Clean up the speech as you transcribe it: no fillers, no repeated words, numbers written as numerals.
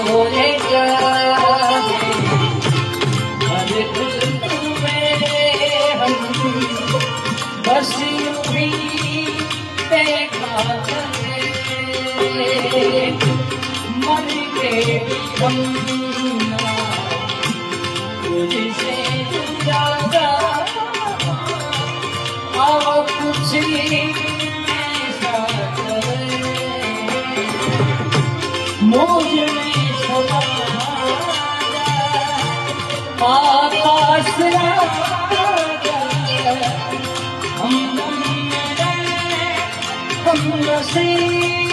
होने जाए हर तुम्हें हम बस यूं ही देखा करें मर के भी हम ना तुझसे जुदा आओ कुछ ऐसा करे मुझ में समा आकाश हम नसीब